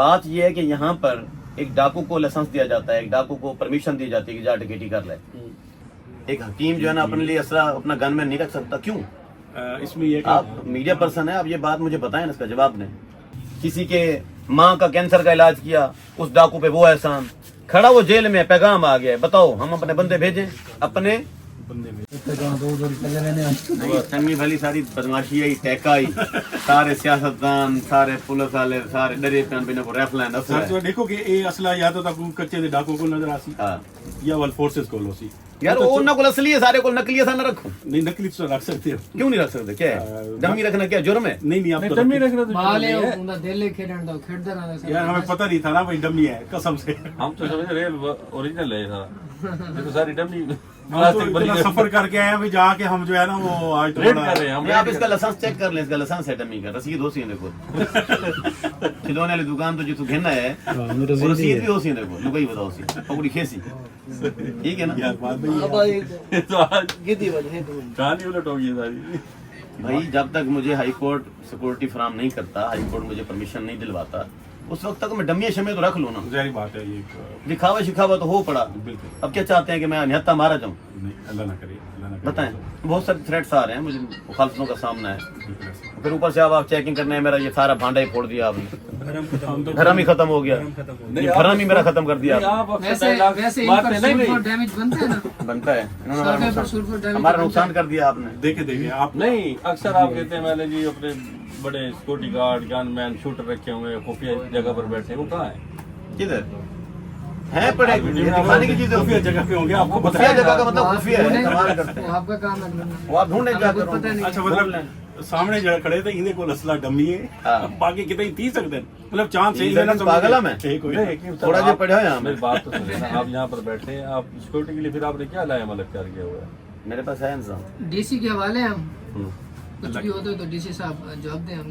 بات یہ ہے کہ یہاں پر ایک ڈاکو کو لائسنس دیا جاتا ہے, ایک ڈاکو کو پرمیشن دی جاتی ہے کہ جا ڈکیٹی کر لے. ایک حکیم جو ہے نا اپنے لیے اسلحہ اپنا گن مین نہیں رکھ سکتا, کیوں؟ اس میں یہ آپ میڈیا پرسن ہیں, آپ یہ بات مجھے بتائیں, اس کا جواب دیں. کسی کے ماں کا کینسر کا علاج کیا, اس ڈاکو پہ وہ احسان, کھڑا وہ جیل میں, پیغام آ گیا ہے, بتاؤ ہم اپنے بندے بھیجیں اپنے تنگی بھلی ساری بدماشی آئی, ٹیکا آئی, سارے سیاستدان, سارے پولیس والے, سارے ڈرے پہ ان کو ریفل ہیں. دیکھو کہ یہ اسلحہ یا تو کچے دے ڈاکو کو نظر آسی یا ول فورسز کو لو سی یار, انہوں کو اصلی ہے, سارے کو نقلی ایسا نہ رکھو. نہیں نقلی تو رکھ سکتے ہو, کیوں نہیں رکھ سکتے؟ کیا ہے ڈمی رکھنا, کیا جرم ہے؟ نہیں آپ ڈمی رکھنا تو یار ہمیں پتہ نہیں تھا نا بھائی ڈمی ہے, قسم سے ہم تو سمجھ رہے اوریجنل ہے سارا, دیکھو ساری ڈمی سفر کر کے آئے ہیں جا کے ہم جو ہے نا وہ آج ریڈ کر رہے ہیں ہم. آپ اس کا لائسنس چیک کر لیں, اس کا لائسنس ہے ڈمی کا, رسید ہو سی دیکھو. کھلونے والی دکان تو جو گھننا ہے رسید بھی ہو سی دیکھو, لگائی بتاؤ سی پکڑی کھیسی, ٹھیک ہے نا کہانی الٹ ہو گئی ساری. بھائی جب تک مجھے ہائی کورٹ سیکورٹی فراہم نہیں کرتا, ہائی کورٹ مجھے پرمیشن نہیں دلواتا, اس وقت تک میں ڈمی شمے تو رکھ لوں نا. ظاہر بات ہے, یہ دکھاوا شکھاوا تو ہو پڑا. بالکل. اب کیا چاہتے ہیں کہ میں نہتا مارا جاؤں؟ نہیں, اللہ نہ کرے, اللہ نہ کرے. بتائیں, بہت سارے تھریٹس آ رہے ہیں مجھے, مخالفتوں کا سامنا ہے. پھر اوپر سے آپ چیکنگ کرنے ہیں, میرا یہ سارا بھانڈا ہی پھوڑ دیا آپ نے, گھرم ہی ختم ہو گیا, گھرم ہی میرا ختم کر دیا. بنتا ہے, ہمارا نقصان کر دیا آپ نے. دیکھیں آپ نہیں, اکثر آپ کہتے ہیں میں نے جی اپنے بڑے سیکورٹی گارڈ, گن مین, شوٹر رکھے ہوئے خفیہ جگہ پر بیٹھے, وہ کہاں ہیں؟ کدھر ہیں پڑے دکھانے کی چیزیں؟ خفیہ جگہ پہ ہوں گے, آپ کو خفیہ بتایا جگہ کا مطلب خفیہ ہے, کمال کرتے ہیں آپ کا کام ہے. وہ آپ ڈھونڈنے جا کر. اچھا مطلب سامنے جڑا کھڑے تھے انہیں کو اسلحہ ڈمی ہے, باقی کتنے 30 سکتے ہیں, مطلب چاند سے پاگل ہم ہیں تھوڑا جو پڑھا ہے. میری بات تو سنیں نا, آپ یہاں پر بیٹھے ہیں, آپ سیکورٹی کے لیے پھر آپ نے کیا لایا عمل اختیار کیا ہوا ہے؟ میرے پاس ہے انسان, ڈی سی کے حوالے ہم کچھ بھی ہوتا ہے تو ڈی سی صاحب جواب دیں ہم.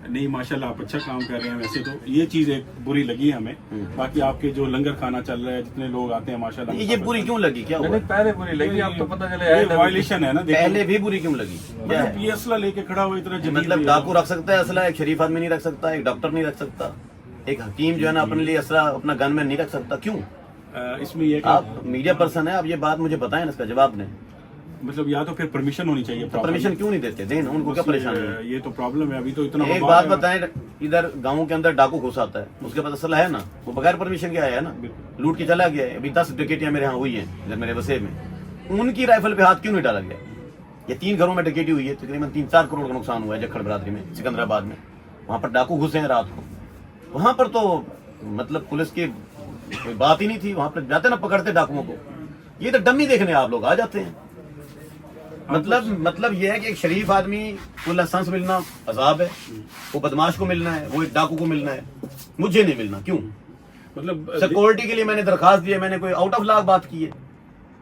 نہیں ماشاءاللہ آپ اچھا کام کر رہے ہیں. ویسے تو یہ چیز ایک بری لگی ہے ہمیں, باقی آپ کے جو لنگر کھانا چل رہا ہے, جتنے لوگ آتے ہیں ماشاءاللہ. یہ بری کیوں لگی, کیا ہوا؟ پہلے بری لگی, اب تو پتہ چلے وائلیشن ہے نا. پہلے بھی بری کیوں لگی؟ مطلب یہ اسلحہ لے کے کھڑا ہوا اتنا جدید, مطلب ڈاکو رکھ سکتا ہے اسلحہ, ایک شریف آدمی نہیں رکھ سکتا, ایک ڈاکٹر نہیں رکھ سکتا, ایک حکیم جو ہے نا اپنے لیے اسلحہ اپنا گن مین نہیں رکھ سکتا, کیوں؟ اس میں یہ آپ میڈیا پرسن ہیں, آپ یہ بات مجھے بتائیں, اس کا جواب دیں. مطلب یا تو پھر پرمیشن ہونی چاہیے. پرمیشن کیوں نہیں دیتے؟ دیں, ان کو کیا پریشانی ہے؟ یہ تو پرابلم ہے ابھی تو اتنا. ایک بات بتائیں, ادھر گاؤں کے اندر ڈاکو گھس آتا ہے, اس کے پاس اسلحہ ہے نا, وہ بغیر پرمیشن کے آیا ہے نا, لوٹ کے چلا گیا ہے. ابھی 10 ڈکیٹیاں میرے ہاں ہوئی ہیں ادھر میرے وسیع میں, ان کی رائفل پہ ہاتھ کیوں نہیں ڈالا گیا؟ یہ 3 گھروں میں ڈکیٹی ہوئی ہے, تقریباً 3-4 کروڑ کا نقصان ہوا ہے جکھڑ برادری میں, سکندرآباد میں. وہاں پر ڈاکو گھسے ہیں رات کو, وہاں پر تو مطلب پولیس کی کوئی بات ہی نہیں تھی, وہاں پر جاتے نا پکڑتے ڈاکوؤں کو. یہ تو ڈمی دیکھنے آپ لوگ آ جاتے ہیں. مطلب یہ ہے کہ ایک شریف آدمی کو لائسنس ملنا عذاب ہے, وہ بدماش کو ملنا ہے, وہ ایک ڈاکو کو ملنا ہے, مجھے نہیں ملنا, کیوں؟ مطلب سیکورٹی کے لیے میں نے درخواست دی ہے, میں نے کوئی آؤٹ آف لا بات کی ہے,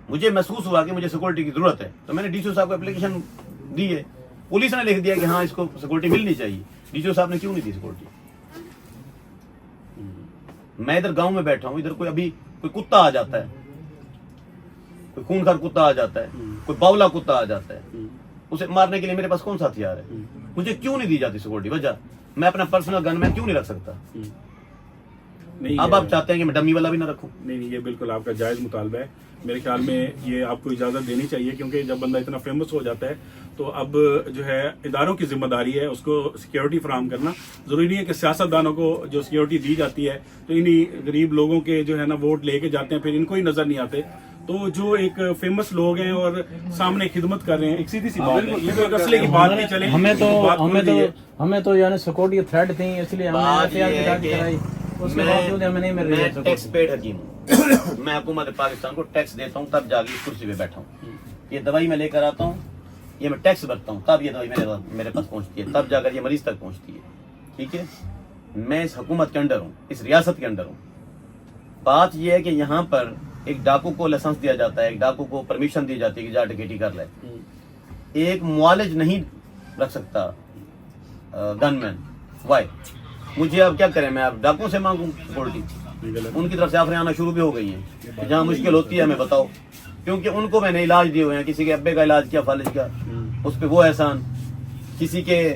مجھے محسوس ہوا کہ مجھے سیکورٹی کی ضرورت ہے, تو میں نے ڈی سی صاحب کو اپلیکیشن دی ہے. پولیس نے لکھ دیا کہ ہاں اس کو سیکورٹی ملنی چاہیے. ڈی سی صاحب نے کیوں نہیں دی سیکورٹی؟ میں ادھر گاؤں میں بیٹھا ہوں, ادھر کوئی ابھی کوئی کتا آ جاتا ہے, کوئی خونخوار کتا آ جاتا ہے, کوئی باولا کتا آ جاتا ہے, اسے مارنے کے لیے میرے پاس کون سا ہتھیار ہے؟ مجھے کیوں نہیں دی جاتی سیکورٹی؟ وجہ میں اپنا پرسنل گن مین کیوں نہیں رکھ سکتا؟ اب آپ چاہتے ہیں کہ میں ڈمی والا بھی نہ رکھوں؟ نہیں, یہ بالکل آپ کا جائز مطالبہ ہے. میرے خیال میں یہ آپ کو اجازت دینی چاہیے, کیونکہ جب بندہ اتنا فیمس ہو جاتا ہے تو اب جو ہے اداروں کی ذمہ داری ہے اس کو سیکیورٹی فراہم کرنا. ضروری نہیں ہے کہ سیاستدانوں کو جو سیکیورٹی دی جاتی ہے تو انہی غریب لوگوں کے جو ہے نا ووٹ لے کے جاتے ہیں, پھر ان کو ہی نظر نہیں آتے. تو جو ایک فیمس لوگ ہیں اور سامنے خدمت کر رہے ہیں, ایک سیدھی سی بات ہے, یہ تو ایک اصلے کی بات نہیں چلے. ہمیں تو یعنی سیکورٹی تھریٹ تھی, اس لیے میں ٹیکس پیڈ حکیم ہوں, میں حکومت پاکستان کو ٹیکس دیتا ہوں, تب جا کے اس کرسی پہ بیٹھا ہوں. یہ دوائی میں لے کر آتا ہوں, یہ میں ٹیکس بھرتا ہوں, تب یہ دوائی میرے پاس پہنچتی ہے, تب جا کر یہ مریض تک پہنچتی ہے. ٹھیک ہے, میں اس حکومت کے انڈر ہوں, اس ریاست کے انڈر ہوں. بات یہ ہے کہ یہاں پر ایک ڈاکو کو لائسنس دیا جاتا ہے, ایک ڈاکو کو پرمیشن دی جاتی ہے کہ جا ڈکیٹی کر لے. ایک معالج نہیں رکھ سکتا گن مین. وائی؟ مجھے اب کیا کریں, میں اب ڈاکو سے مانگوں سیکورٹی؟ ان کی طرف سے آفریں آنا شروع بھی ہو گئی ہیں, جہاں مشکل ہوتی ہے ہمیں بتاؤ, کیونکہ ان کو میں نے علاج دیے ہوئے ہیں. کسی کے ابے کا علاج کیا, فالج کا, اس پہ وہ احسان. کسی کے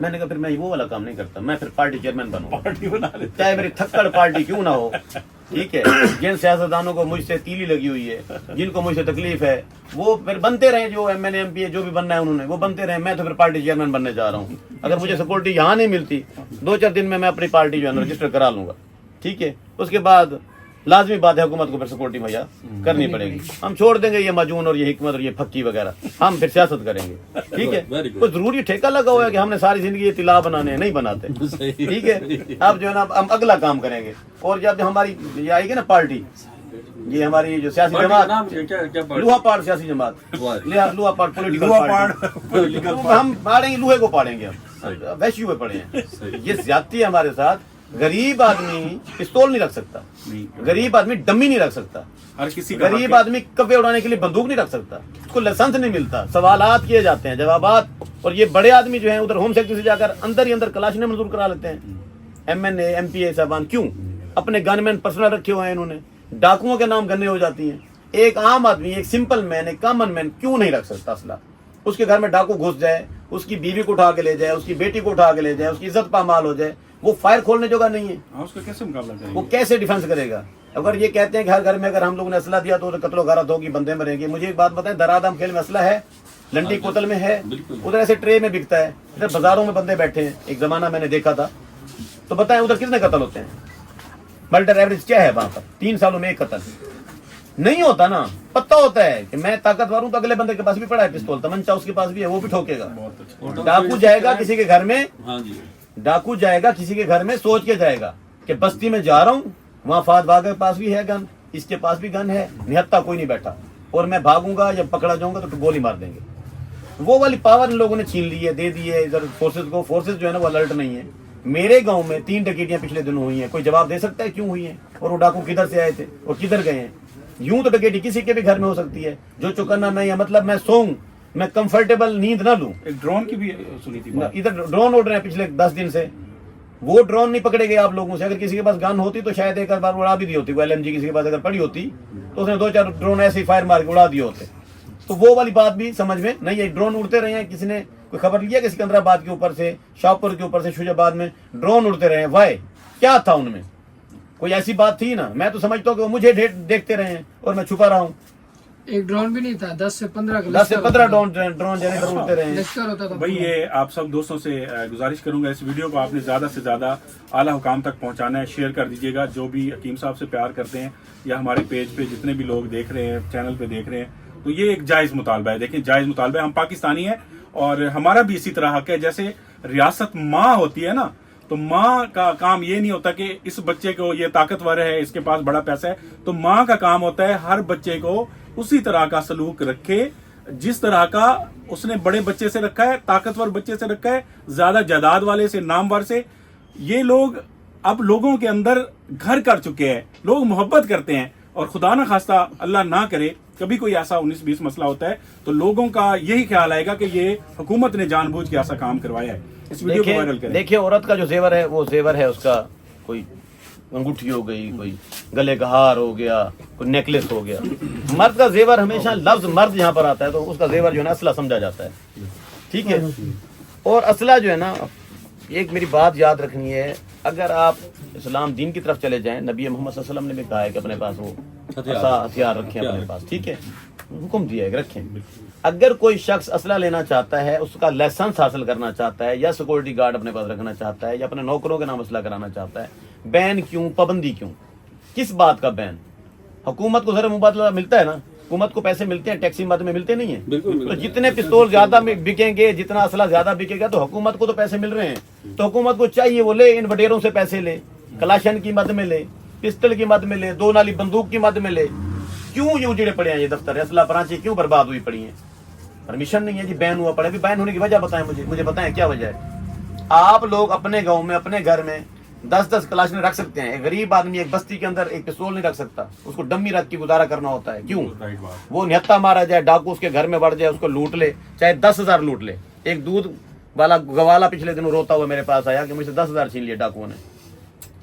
میں نے کہا پھر میں وہ والا کام نہیں کرتا, میں پھر پارٹی چیئرمین بنوں, پارٹی بنا لیتے چاہے میری تھکڑ پارٹی کیوں نہ ہو. ٹھیک ہے, جن سیاستدانوں کو مجھ سے تیلی لگی ہوئی ہے, جن کو مجھ سے تکلیف ہے, وہ پھر بنتے رہے, جو M N A M P ہے جو بھی بننا ہے انہوں نے وہ بنتے رہے. میں تو پھر پارٹی چیئرمین بننے جا رہا ہوں. اگر مجھے سیکورٹی یہاں نہیں ملتی 2-4 دن میں اپنی پارٹی جو ہے نا رجسٹر کرا لوں گا. ٹھیک ہے, اس کے بعد لازمی بات ہے حکومت کو پھر سیکورٹی مہیا کرنی پڑے گی. ہم چھوڑ دیں گے یہ مجون اور یہ حکمت اور یہ پھکی وغیرہ, ہم پھر سیاست کریں گے. ٹھیک ہے, کوئی ضروری ٹھیکہ لگا ہوا ہے کہ ہم نے ساری زندگی یہ طلا بنانے ہیں, نہیں بناتے. ٹھیک ہے, اب جو ہے نا ہم اگلا کام کریں گے. اور جب ہماری یہ آئے گی نا پارٹی, یہ ہماری جو سیاسی جماعت لوہا پاڑ سیاسی جماعت, لوہا پاڑ پولیٹیکل, ہم پاڑیں گے, لوہے کو پاڑیں گے, ہم ویشیو پہ پڑے ہیں. یہ زیادتی ہے ہمارے ساتھ. غریب آدمی پستول نہیں رکھ سکتا, غریب آدمی ڈمی نہیں رکھ سکتا, ہر کسی کا غریب آدمی کبے اڑانے کے لیے بندوق نہیں رکھ سکتا, اس کو لائسنس نہیں ملتا, سوالات کیے جاتے ہیں, جوابات. اور یہ بڑے آدمی جو ہیں ادھر ہوم سیکٹری سے جا کر اندر ہی اندر کلاشیں منظور کرا لیتے ہیں. M N A M P A صاحبان کیوں اپنے گن مین پرسنل رکھے ہوئے ہیں انہوں نے, ڈاکوؤں کے نام گنے ہو جاتی ہیں. ایک عام آدمی, ایک سمپل مین, ایک کامن مین کیوں نہیں رکھ سکتا اسلحہ؟ اس کے گھر میں ڈاکو گھس جائے, اس کی بیوی کو اٹھا کے لے جائے, اس کی بیٹی کو اٹھا کے لے جائے, اس کی عزت پامال ہو جائے, وہ فائر کھولنے جگہ نہیں ہے. اس کا کیسے مقابلہ کریں وہ گے؟ کیسے ڈیفنس کرے گا؟ اگر یہ کہتے ہیں کہ ہر گھر میں اگر ہم لوگوں نے اسلحہ دیا تو قتل و غارت ہوگی, بندے مریں گے. مجھے ایک بات بتائیں, درادم کھیل میں اسلحہ ہے, لنڈی کوتل میں ہے, ادھر ایسے ٹرے میں بکتا ہے, ادھر بازاروں میں بندے بیٹھے ہیں. ایک زمانہ میں نے دیکھا تھا. تو بتائیں ادھر کتنے قتل ہوتے ہیں؟ مرڈر ایوریج کیا ہے وہاں پر؟ 3 سالوں میں 1 قتل نہیں ہوتا نا. پتہ ہوتا ہے کہ میں طاقتور ہوں تو اگلے بندے کے پاس بھی پڑا ہے پستول, تمنچا اس کے پاس بھی ہے, وہ بھی ٹھوکے گا. ڈاکو جائے گا کسی کے گھر میں, ڈاکو جائے گا کسی کے گھر میں سوچ کے جائے گا کہ بستی میں جا رہا ہوں, وہاں فہد باغ کے پاس بھی ہے گن, اس کے پاس بھی گن ہے, نہتا کوئی نہیں بیٹھا, اور میں بھاگوں گا یا پکڑا جاؤں گا تو گولی مار دیں گے. وہ والی پاور ان لوگوں نے چھین لی ہے, دے دی ہے ادھر فورسز کو. فورسز جو ہے نا وہ الرٹ نہیں ہے. میرے گاؤں میں 3 ڈکیتیاں پچھلے دنوں ہوئی ہیں, کوئی جواب دے سکتا ہے کیوں ہوئی ہیں, اور وہ ڈاکو کدھر سے آئے تھے اور کدھر گئے ہیں؟ یوں تو ڈکیتی کسی کے بھی گھر میں ہو سکتی ہے. جو چکنا نہیں ہے, مطلب میں سوؤں, میں کمفرٹیبل نیند نہ لوں. ایک ڈرون کی بھی سنی تھی بات. ادھر ڈرون اڑ رہے ہیں پچھلے 10 دن سے, وہ ڈرون نہیں پکڑے گئے آپ لوگوں سے. اگر کسی کے پاس گن ہوتی تو شاید ایک بار اڑا بھی دی ہوتی. وہ LMG کسی کے پاس اگر پڑی ہوتی تو اس نے 2-4 ڈرون ایسے ہی فائر مار کے اڑا دیے ہوتے. تو وہ والی بات بھی سمجھ میں نہیں ہے. ڈرون اڑتے رہے ہیں, کسی نے کوئی خبر لیا کہ سکندرآباد کے اوپر سے, شاہپور کے اوپر سے, شوجاباد میں ڈرون اڑتے رہے ہیں. وائے کیا تھا ان میں؟ کوئی ایسی بات تھی نا؟ میں تو سمجھتا ہوں کہ وہ مجھے دیکھتے رہے ہیں اور میں چھپا رہا ہوں. ایک ڈرون بھی نہیں تھا, 10 سے 15 ڈرون جانے پر اڑتے رہے ہیں. لشکر ہوتا تھا. بھائی یہ آپ سب دوستوں سے گزارش کروں گا, اس ویڈیو کو آپ نے زیادہ سے زیادہ اعلیٰ حکام تک پہنچانا ہے. شیئر کر دیجیے گا. جو بھی حکیم صاحب سے پیار کرتے ہیں یا ہمارے پیج پہ جتنے بھی لوگ دیکھ رہے ہیں, چینل پہ دیکھ رہے ہیں, تو یہ ایک جائز مطالبہ ہے. دیکھیں جائز مطالبہ ہے, ہم پاکستانی ہیں اور ہمارا بھی اسی طرح حق ہے. جیسے ریاست ماں ہوتی ہے نا, تو ماں کا کام یہ نہیں ہوتا کہ اس بچے کو یہ طاقتور ہے, اس کے پاس بڑا پیسہ ہے. تو ماں کا کام ہوتا ہے ہر بچے کو اسی طرح کا سلوک رکھے جس طرح کا اس نے بڑے بچے سے رکھا ہے, طاقتور بچے سے رکھا ہے, زیادہ جائیداد والے سے, نامور سے. یہ لوگ اب لوگوں کے اندر گھر کر چکے ہیں, لوگ محبت کرتے ہیں, اور خدا نہ خواستہ اللہ نہ کرے کبھی کوئی ایسا 19-20 مسئلہ ہوتا ہے تو لوگوں کا یہی خیال آئے گا کہ یہ حکومت نے جان بوجھ کے ایسا کام کروایا ہے. اس ویڈیو کو وائرل کریں. دیکھیے عورت کا جو زیور ہے وہ زیور ہے اس کا, کوئی انگوٹھی ہو گئی, کوئی گلے کا ہار ہو گیا, کوئی نیکلس ہو گیا. مرد کا زیور ہمیشہ, لفظ مرد یہاں پر آتا ہے تو اس کا زیور جو ہے نا اسلحہ سمجھا جاتا ہے. ٹھیک ہے, اور اسلحہ جو ہے نا, ایک میری بات یاد رکھنی ہے, اگر آپ اسلام دین کی طرف چلے جائیں, نبی محمد صلی اللہ علیہ وسلم نے بھی کہا ہے کہ اپنے پاس وہ ہتھیار رکھیں اپنے پاس. ٹھیک ہے, حکم دیا ہے کہ رکھیں. اگر کوئی شخص اسلحہ لینا چاہتا ہے, اس کا لائسنس حاصل کرنا چاہتا ہے, یا سیکورٹی گارڈ اپنے پاس رکھنا چاہتا ہے, یا اپنے نوکروں کے نام اسلحہ کرانا چاہتا ہے, بین کیوں, پابندی کیوں, کس بات کا بین؟ حکومت کو ذرا مبادلہ ملتا ہے نا, حکومت کو پیسے ملتے ہیں, ٹیکسی مد میں ملتے نہیں ہیں. تو جتنے پستول زیادہ بکیں گے, جتنا اسلحہ زیادہ بکے گا, تو حکومت کو تو پیسے مل رہے ہیں. تو حکومت کو چاہیے وہ لے, ان وڈیروں سے پیسے لے, کلاشن کی مد میں لے, پسٹل کی مد میں لے, 2 نالی بندوق کی مد میں لے. کیوں یہ اجڑے پڑے ہیں یہ دفتر, اسلحہ برانچیں کیوں برباد ہوئی پڑی ہیں؟ پرمیشن نہیں ہے جی, بین ہوا پڑے. بین ہونے کی وجہ بتائیں مجھے بتائیں کیا وجہ ہے. آپ لوگ اپنے گاؤں میں, اپنے گھر میں 10 کلاشن رکھ سکتے ہیں. ایک غریب آدمی ایک بستی کے اندر ایک پستول نہیں رکھ سکتا, اس کو ڈمی رکھ کے گزارا کرنا ہوتا ہے. کیوں؟ وہ نہتا مارا جائے, ڈاکو اس کے گھر میں بڑھ جائے, اس کو لوٹ لے, چاہے 10,000 لوٹ لے. ایک دودھ والا گوالا پچھلے دنوں روتا ہوا میرے پاس آیا کہ مجھ سے 10,000 چھین لیے ڈاکوؤں نے.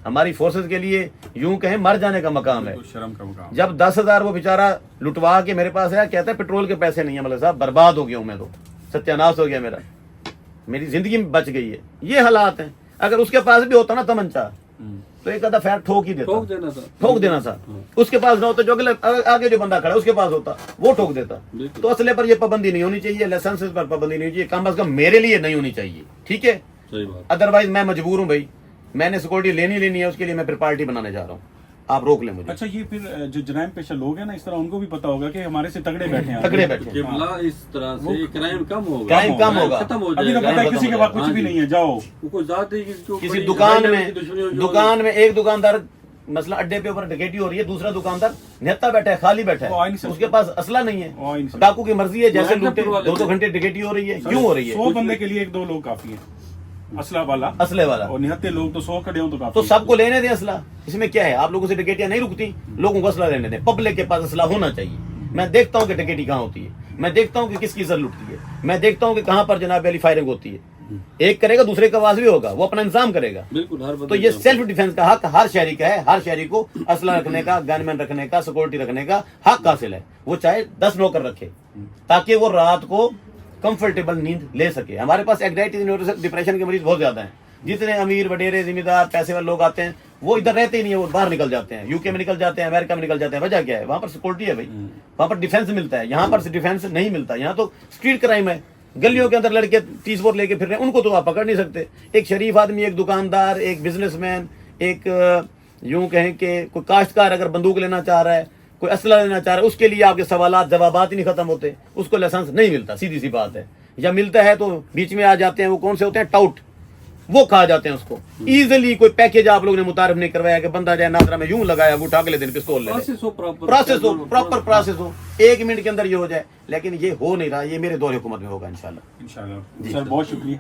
ہماری فورسز کے لیے یوں کہیں مر جانے کا مقام ہے. شرم کا مقام. جب 10,000 وہ بیچارہ لٹوا کے میرے پاس آیا, کہتا ہے پیٹرول کے پیسے نہیں ہیں, مطلب صاحب برباد ہو گیا ہوں میں, تو ستیہ ناش ہو گیا میرا. میری زندگی میں بچ گئی ہے. یہ حالات ہیں. اگر اس کے پاس بھی ہوتا نا تمنچا تو ایک آدھا فیر ٹھوک ہی دیتا, ٹھوک دینا تھا. اس کے پاس نہ ہوتا, جو اگلے آگے جو بندہ کھڑا ہے اس کے پاس ہوتا, وہ ٹھوک دیتا. تو اسلحے پر یہ پابندی نہیں ہونی چاہیے, لائسنس پر پابندی نہیں ہونی چاہیے, کم از کم میرے لیے نہیں ہونی چاہیے. ٹھیک ہے, ادروائز میں مجبور ہوں بھائی, میں نے سیکورٹی لینی ہے, اس کے لیے میں پھر پارٹی بنانے جا رہا ہوں, آپ روک لیں مجھے. اچھا, یہ پھر جو جرائم پیشہ لوگ ہیں نا, اس طرح ان کو بھی پتا ہوگا کہ ہمارے سے تگڑے بیٹھے ہیں, تگڑے بیٹھے. اس طرح سے کرائم کم ہوگا, کرائم کم ہوگا. ختم ہو ابھی جائے تو پتہ ہے کسی کے پاس کچھ بھی نہیں ہے, جاؤ کسی دکان میں ایک دکاندار مثلا اڈے پہ اوپر ڈکیٹی ہو رہی ہے, دوسرا دکاندار نہتا بیٹھا ہے, خالی بیٹھا ہے, اس کے پاس اسلحہ نہیں ہے, ڈاکو کی مرضی ہے جیسے لوٹے, 2 گھنٹے ڈکیٹی ہو رہی ہے. کیوں ہو رہی ہے؟ 100 بندے کے لیے 1-2 لوگ کافی ہیں, اسلحے والا, اور نہتے لوگ تو 100 کھڑے ہوں تو کافی. تو سب کو لینے دیں اسلحہ, اس میں کیا ہے؟ آپ لوگوں سے ڈکیٹیاں نہیں رکتی, لوگوں کو اسلحہ لینے دیں. پبلک کے پاس اسلحہ ہونا چاہیے. میں دیکھتا ہوں کہ ڈکیٹی کہاں ہوتی ہے, میں دیکھتا ہوں کہ کس کی عزت لٹتی ہے, میں دیکھتا ہوں کہ کہاں پر جناب علی فائرنگ ہوتی ہے. ایک کرے گا دوسرے کا آواز بھی ہوگا, وہ اپنا انتظام کرے گا. تو یہ سیلف ڈیفense کا حق ہر شہری کا ہے. ہر شہری کو اسلحہ رکھنے کا, گن مین رکھنے کا, سیکورٹی رکھنے کا حق حاصل ہے. وہ چاہے 10 نوکر رکھے تاکہ وہ رات کو کمفرٹیبل نیند لے سکے. ہمارے پاس اینگزائٹی ڈپریشن کے مریض بہت زیادہ ہیں. جتنے امیر وڈیرے ذمہ دار پیسے والے لوگ آتے ہیں وہ ادھر رہتے ہی نہیں ہے, وہ باہر نکل جاتے ہیں, UK میں نکل جاتے ہیں, امریکہ میں نکل جاتے ہیں. وجہ کیا ہے؟ وہاں پر سیکورٹی ہے بھائی, وہاں پر ڈیفenس ملتا ہے. یہاں پر ڈیفenس نہیں ملتا. یہاں تو اسٹریٹ کرائم ہے, گلیوں کے اندر لڑکے 30 بور لے کے پھر رہے ہیں, ان کو تو آپ پکڑ نہیں سکتے. ایک شریف آدمی, ایک دکاندار, ایک بزنس مین, ایک یوں کہیں کہ کوئی کاشتکار اگر بندوق لینا چاہ رہا ہے, کوئی اسلحہ لینا چاہ رہا ہے, اس کے لیے آپ کے سوالات جوابات ہی نہیں ختم ہوتے. اس کو لائسنس نہیں ملتا, سیدھی سی بات ہے. یا ملتا ہے تو بیچ میں آ جاتے ہیں, وہ کون سے ہوتے ہیں؟ ٹاؤٹ, وہ کھا جاتے ہیں اس کو. ایزیلی کوئی پیکج آپ لوگوں نے متعارف نہیں کروایا کہ بندہ جائے نادرا میں یوں لگایا, وہ اٹھا کے لے دیں پستول لے لیں. پروسیس ہو, پراپر پروسیس ہو, 1 منٹ کے اندر یہ ہو جائے. لیکن یہ ہو نہیں رہا. یہ میرے دور حکومت میں ہوگا انشاءاللہ. انشاءاللہ. سر بہت شکریہ.